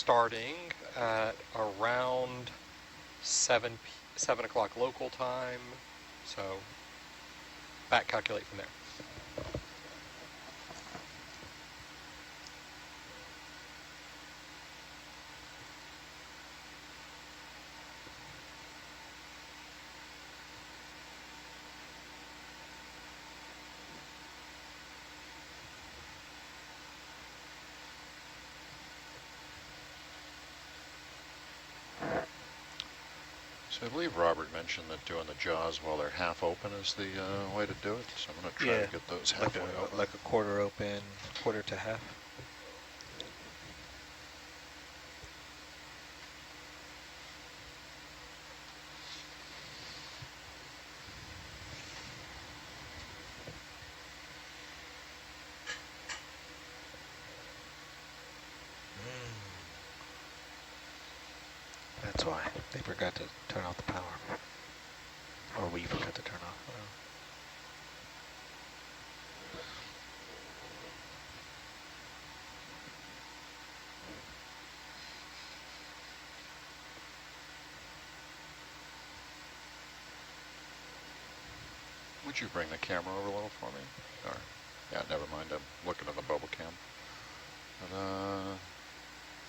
starting at around 7 o'clock local time, so back calculate from there. So I believe Robert mentioned that doing the jaws while they're half open is the way to do it. So I'm going to try to get those halfway open. Like a quarter open, quarter to half. That's why they forgot to turn off the power. Or we forgot to turn off. Would you bring the camera over a little for me? Or, yeah, never mind. I'm looking at the bubble cam. But,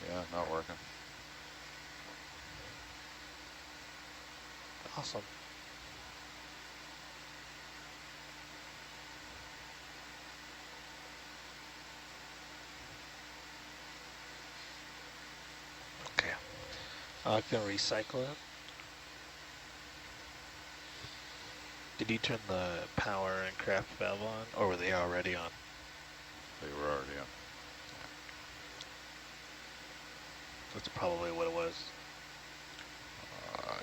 yeah, not working. Awesome. Okay. I can recycle it. Did you turn the power and craft valve on, or were they already on? They were already on. That's probably what it was.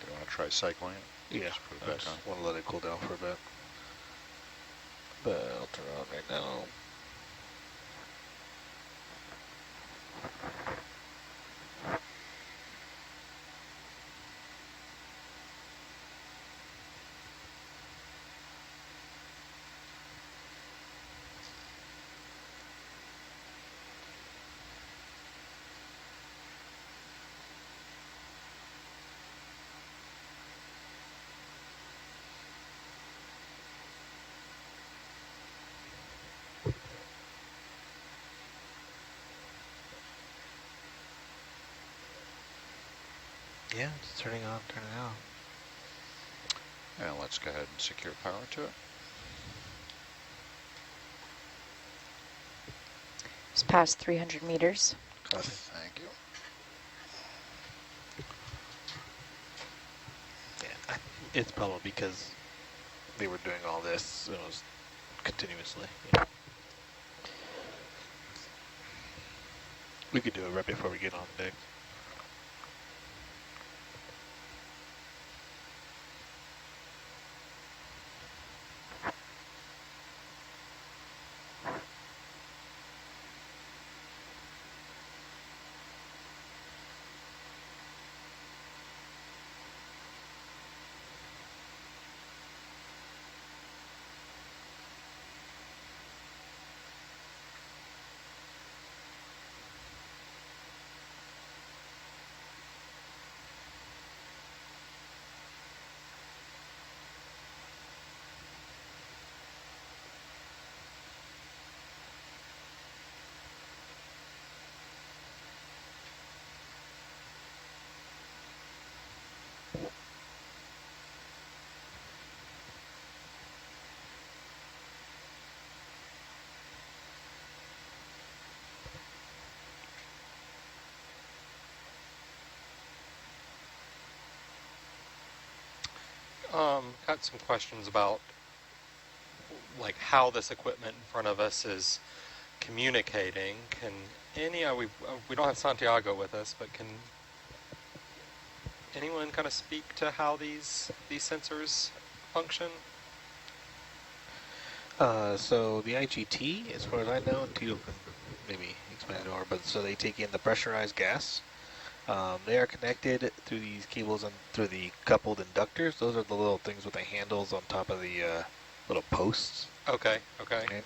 You want to try cycling it? Yeah, just put it I back just on. want to let it cool down for a bit. But I'll turn it on right now. Yeah, it's turning on, turning out. And let's go ahead and secure power to it. It's past 300 meters. Copy. Thank you. Yeah, it's probably because they were doing all this. It was continuously. Yeah. We could do it right before we get on deck. Got some questions about like how this equipment in front of us is communicating. Can any, we don't have Santiago with us, but can anyone kind of speak to how these sensors function? So the IGT, as far as I know, and Tito can maybe explain it more, but so they take in the pressurized gas. They are connected through these cables and through the coupled inductors. Those are the little things with the handles on top of the little posts. Okay. Right?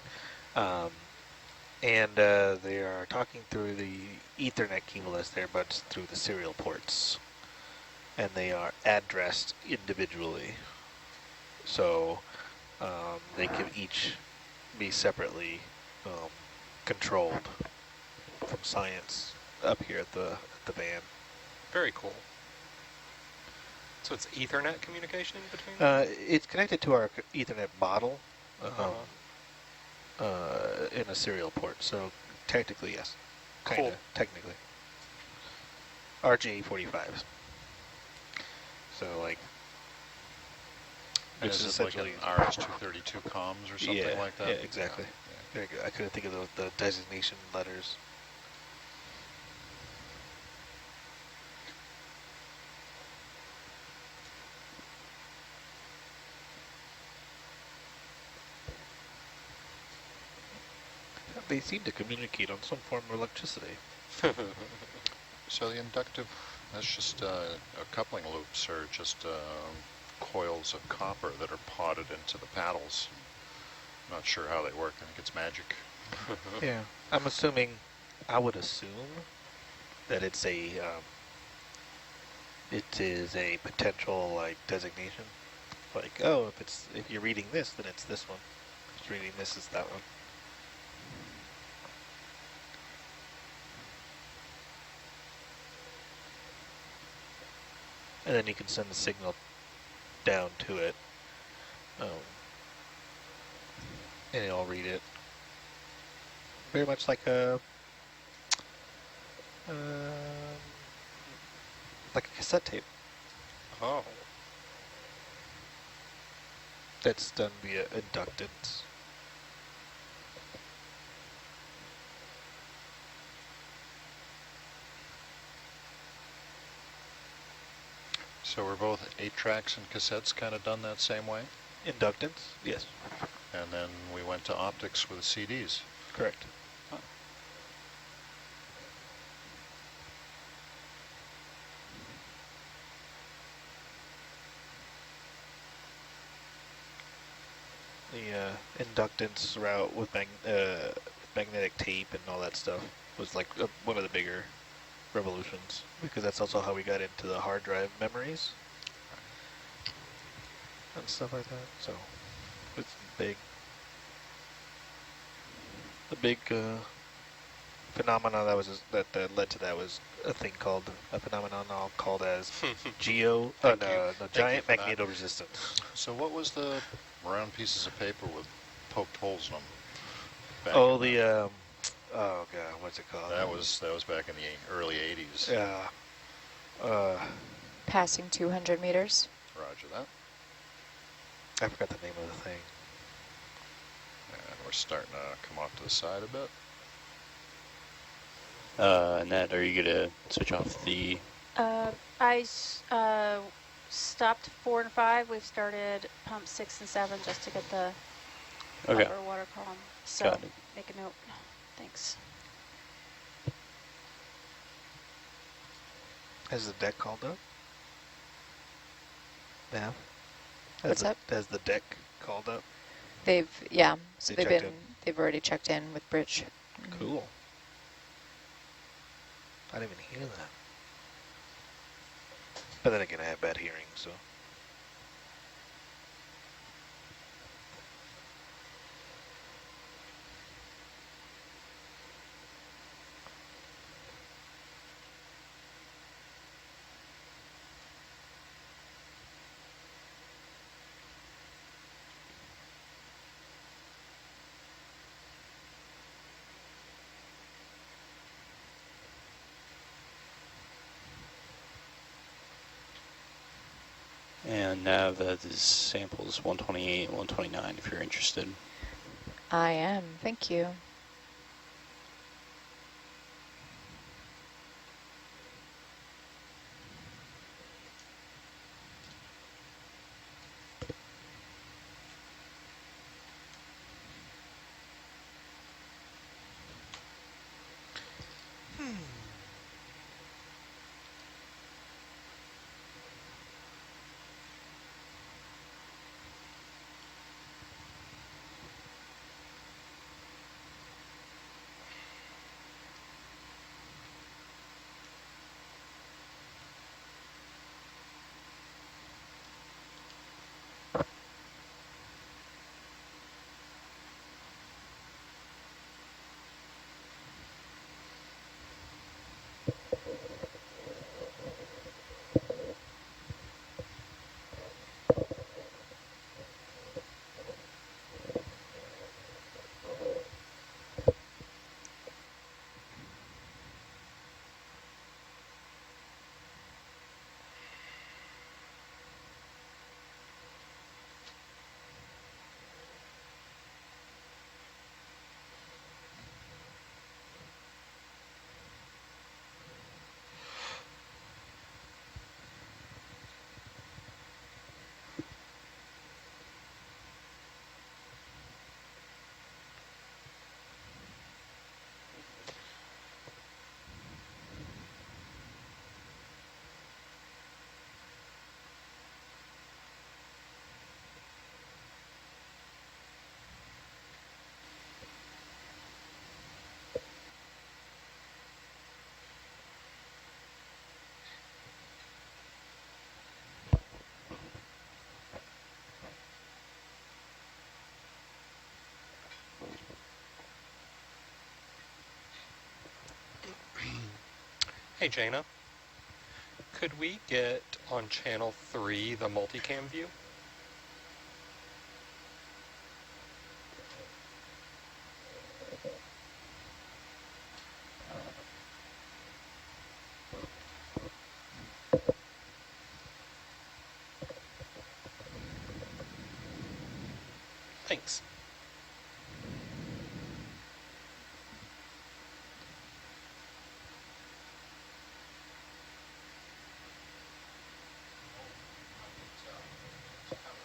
And they are talking through the Ethernet cable that's there, but it's through the serial ports. And they are addressed individually. So they can each be separately controlled from science up here at the van. Very cool. So it's Ethernet communication between them? It's connected to our Ethernet bottle Uh-huh. in a serial port. So technically, yes. Kinda, Cool. technically. RJ45s. So like, And which is is it like an essentially RS-232 comms or something yeah, like that? yeah, exactly. Very good. I couldn't think of the designation letters. They seem to communicate on some form of electricity. So the inductive, that's just coupling loops or just coils of copper that are potted into the paddles. Not sure how they work. I think it's magic. Yeah, I'm assuming. I would assume that it's a. It is a potential like designation. Like, oh, if you're reading this, then it's this one. If you're reading this, it's that one. And then you can send the signal down to it, and it'll read it. Very much like a cassette tape Oh. that's done via inductance. So were both 8-tracks and cassettes kind of done that same way? Inductance? Yes, And then we went to optics with CDs. correct. Huh. The inductance route with magnetic tape and all that stuff was like one of the bigger revolutions, because that's also how we got into the hard drive memories and stuff like that. So it's big. The big phenomena that led to that was a phenomenon called as Thank you. Thank you giant for that. magnetoresistance. So what was the round pieces of paper with poked holes in them? back Oh, in the oh god, what's it called? that was back in the early 80s. Yeah. Uh, Passing 200 meters. Roger that. I forgot the name of the thing. And we're starting to come off to the side a bit. Ned, are you gonna switch off the? I stopped 4 and 5. We've started pump 6 and 7 just to get the Okay, upper water column. So got it. make a note. Thanks. Has the deck called up? Nav? What's up? Has the deck called up? Yeah. So They checked in. they've already checked in with Bridge. Cool. I didn't even hear that. But then again, I have bad hearing, so. And Nav, that is samples 128 and 129 if you're interested. I am. Thank you. Hey, Jaina. Could we get on channel 3 the multicam view? Thanks.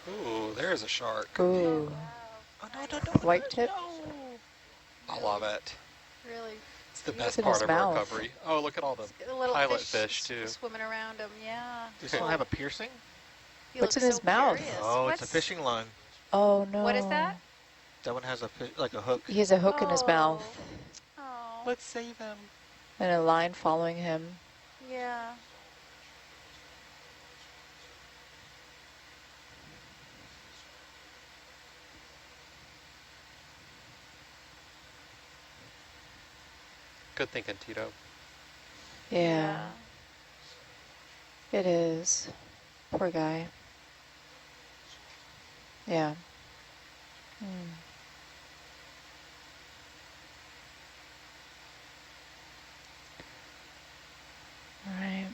Ooh, there's a shark. Ooh. Wow. Oh, no, Nice. no, no, White tip? no. I love it. Really. It's the It's best in his part of mouth. our recovery. Oh, look at all the A little pilot fish, too. swimming around him. Yeah. Does he still have a piercing? He What's looks in his so mouth? curious. Oh, it's a What's- fishing line. Oh no. What is that? That one has like a hook. He has a hook in his mouth Oh. Let's save him. and a line following him. Yeah. Good thinking, Tito. Yeah, it is. Poor guy. Yeah. Hmm. All right.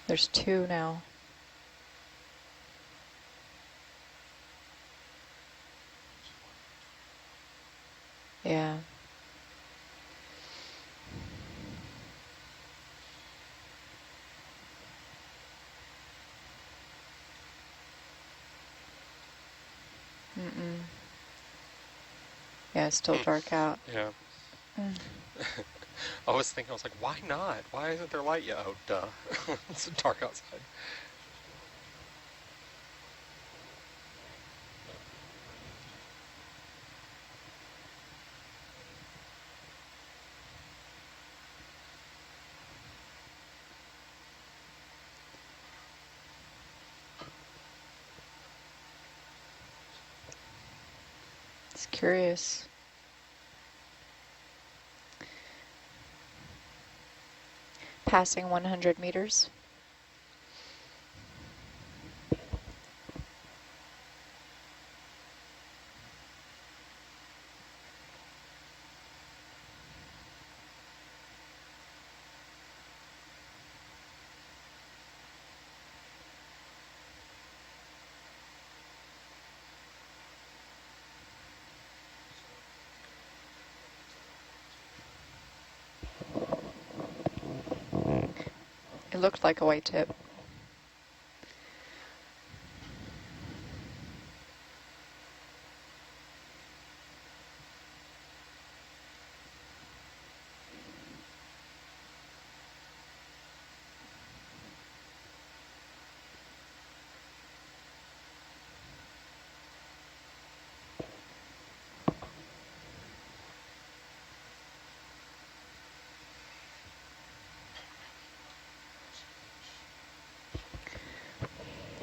There's two now. Yeah. Mm-mm. Yeah, it's still dark out. Yeah. Mm. I was thinking, I was like, why not? Why isn't there light yet? Oh, duh. It's dark outside. It's curious. Passing 100 meters. It looked like a white tip.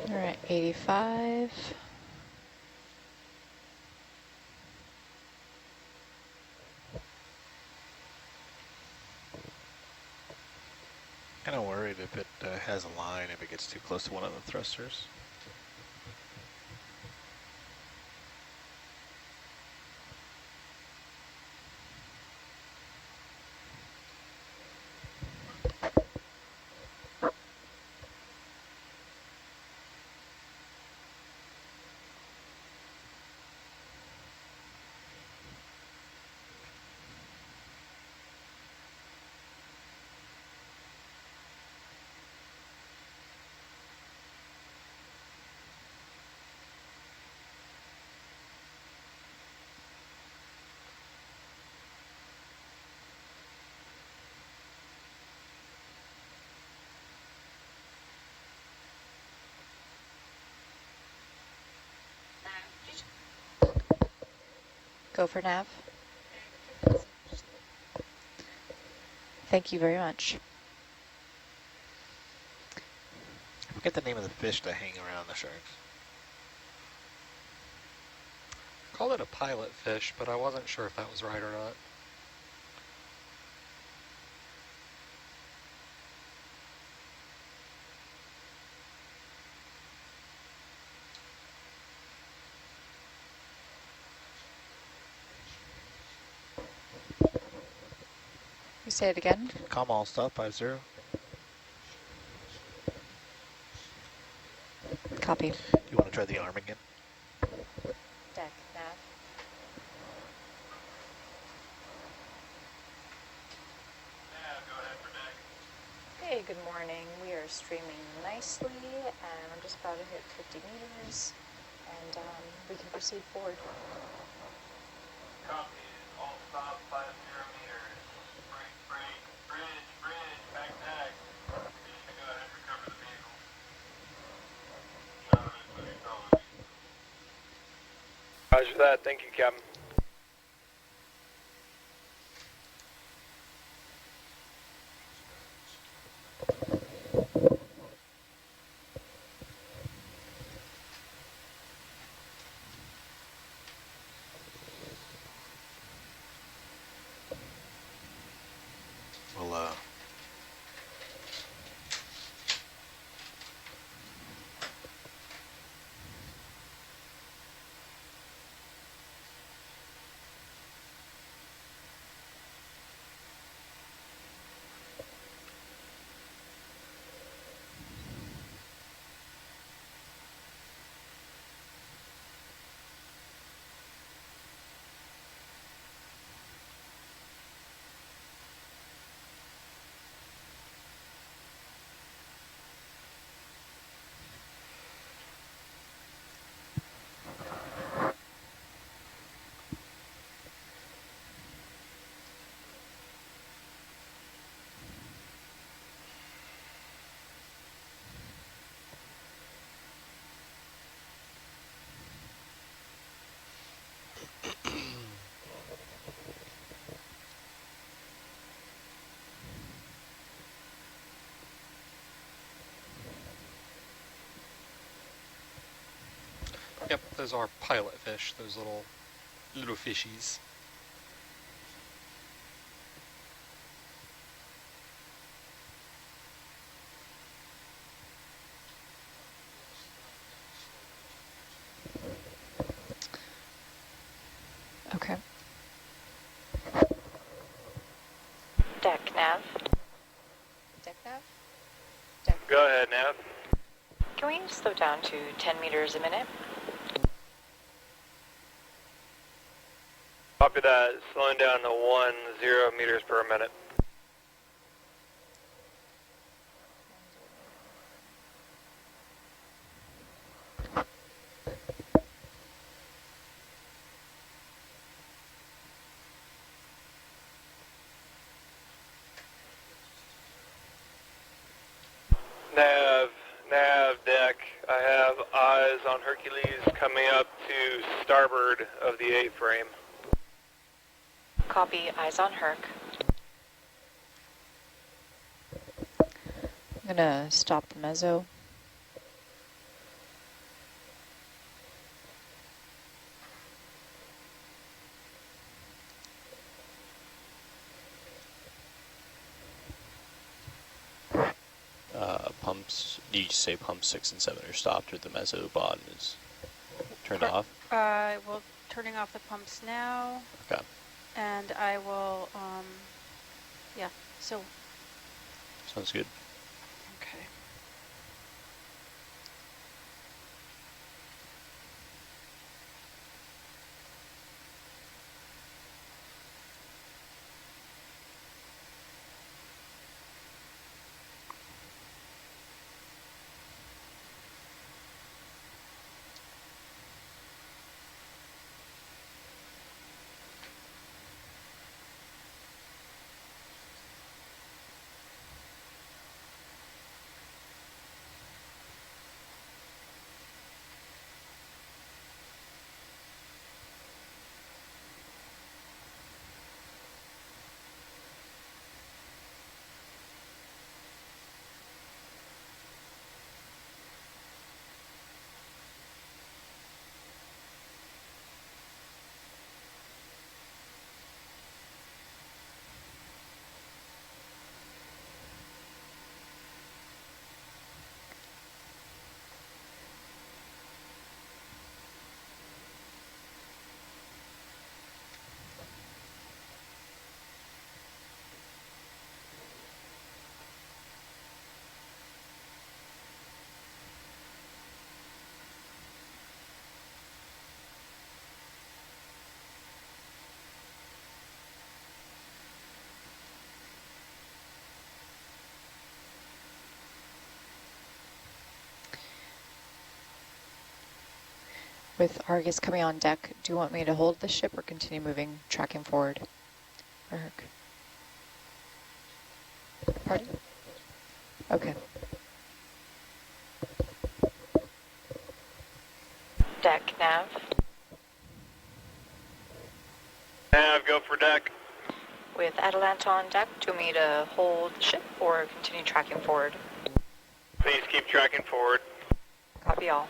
All right, 85. Kind of worried if it has a line, if it gets too close to one of the thrusters. Go for nav. Thank you very much. I forget the name of the fish that hang around the sharks. Called it a pilot fish, but I wasn't sure if that was right or not. You say it again? Calm all stop 50. Copy. You want to try the arm again? Deck, nav. Hey, good morning. We are streaming nicely, and I'm just about to hit 50 meters, and we can proceed forward. Copy. All stop 50 meters. Bridge, back deck. Go ahead and recover the vehicle. Roger that. Thank you, Captain. We'll Yep, those are pilot fish, those little fishies. Okay. Deck nav. Deck nav? Go ahead, Nav. Can we slow down to 10 meters a minute? Copy that. Slowing down to 10 meters per minute. Nav, deck. I have eyes on Hercules coming up to starboard of the A-frame. Copy, eyes on Herc. I'm gonna stop the mezzo. Pumps, do you say pumps 6 and 7 are stopped, or the mezzo bottom is turned Cor- off? Well, turning off the pumps now, Okay. and I will, yeah, so, Sounds good. okay. With Argus coming on deck, do you want me to hold the ship or continue moving, tracking forward? For Herc? Pardon? Okay. Deck nav. Nav, go for deck. With Atalanta on deck, do you want me to hold the ship or continue tracking forward? Please keep tracking forward. Copy all.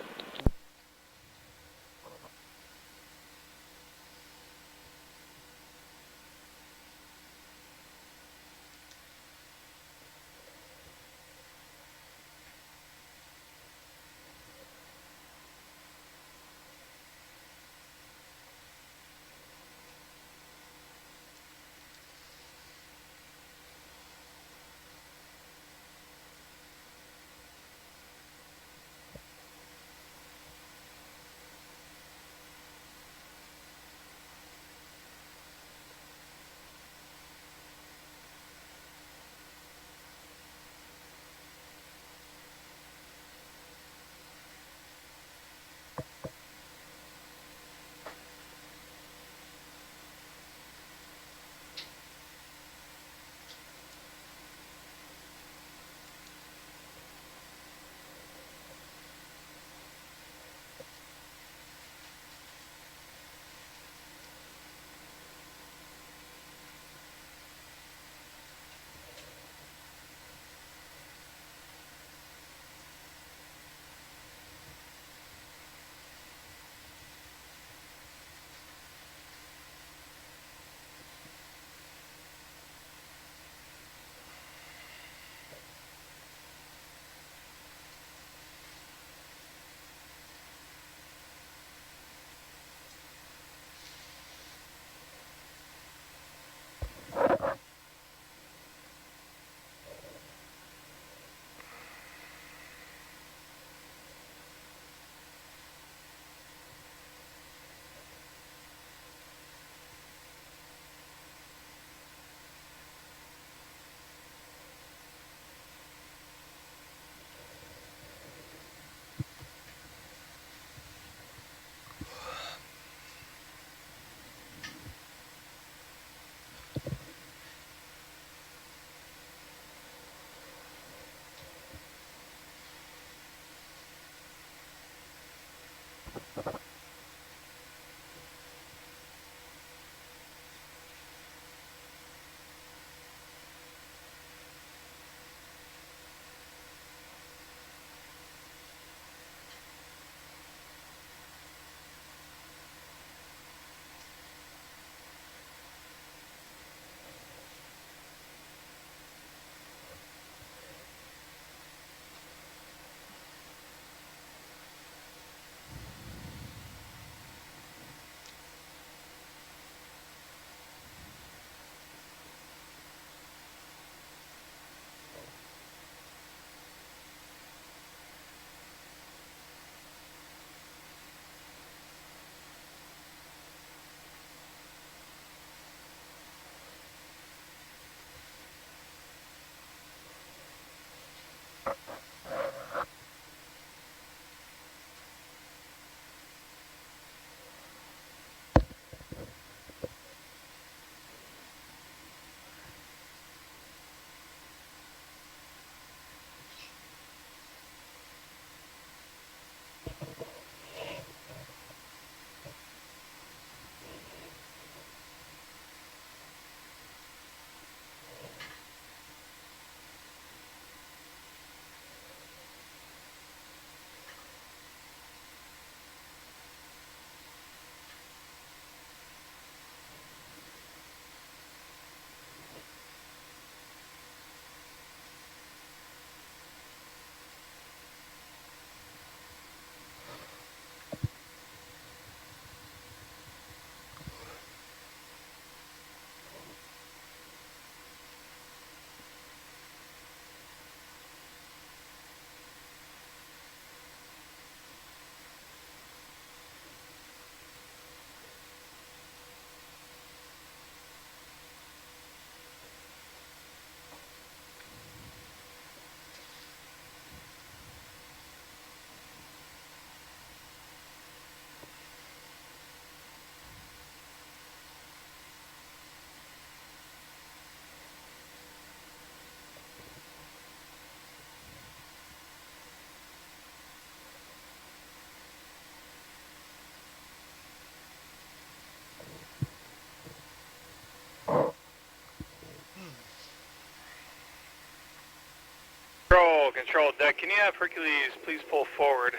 Control deck, can you have Hercules please pull forward?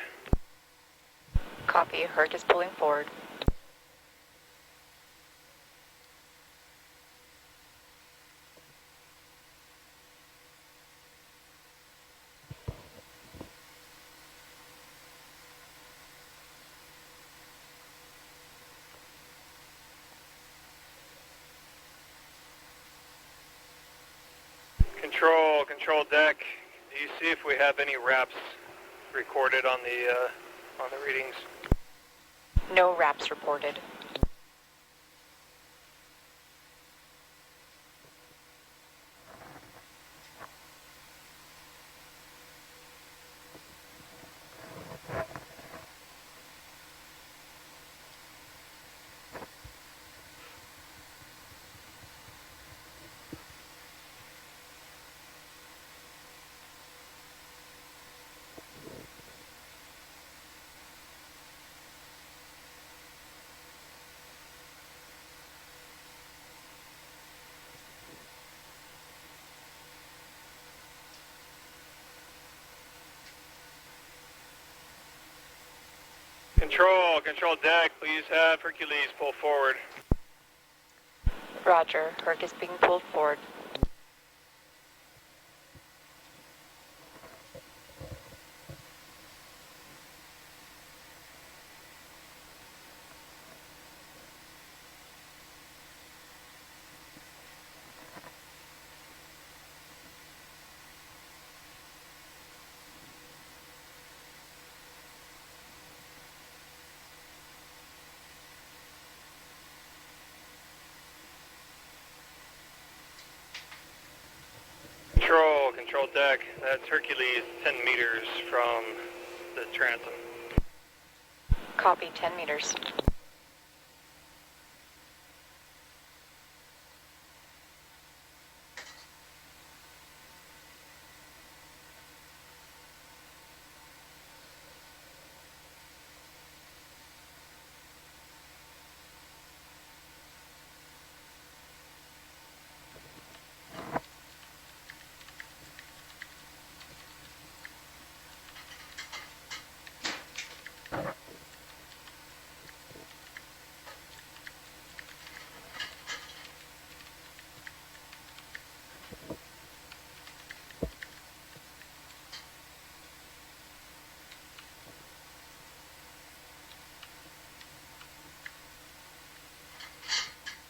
Copy. Herc is pulling forward. Control deck, do you see if we have any wraps recorded on the readings? No wraps reported. Control deck, please have Hercules pull forward. Roger. Herc is being pulled forward. Control deck, that's Hercules 10 meters from the transom. Copy. 10 meters.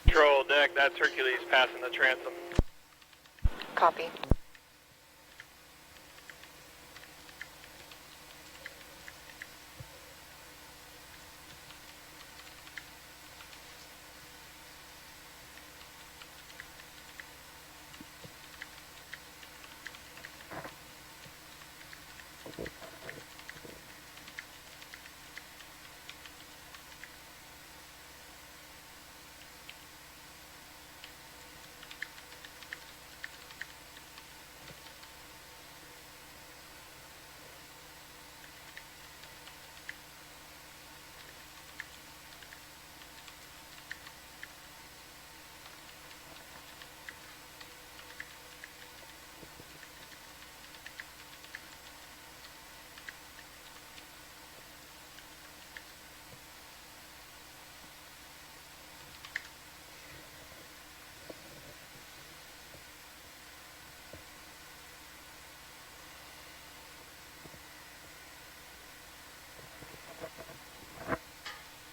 Control deck, that's Hercules passing the transom. Copy.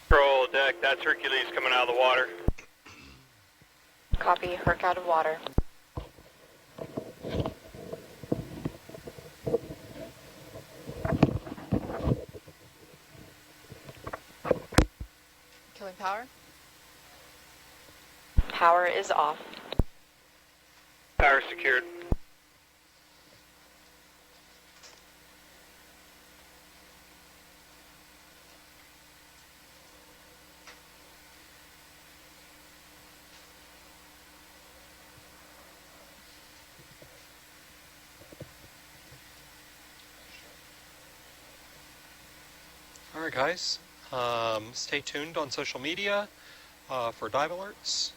Control deck, that's Hercules coming out of the water. Copy. Herc out of water. Killing power? Power is off. Power secured. Alright guys, stay tuned on social media for dive alerts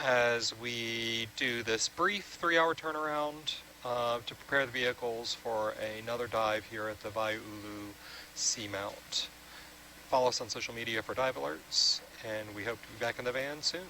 as we do this brief 3-hour turnaround to prepare the vehicles for another dive here at the Waiulu Seamount. Follow us on social media for dive alerts, and we hope to be back in the van soon.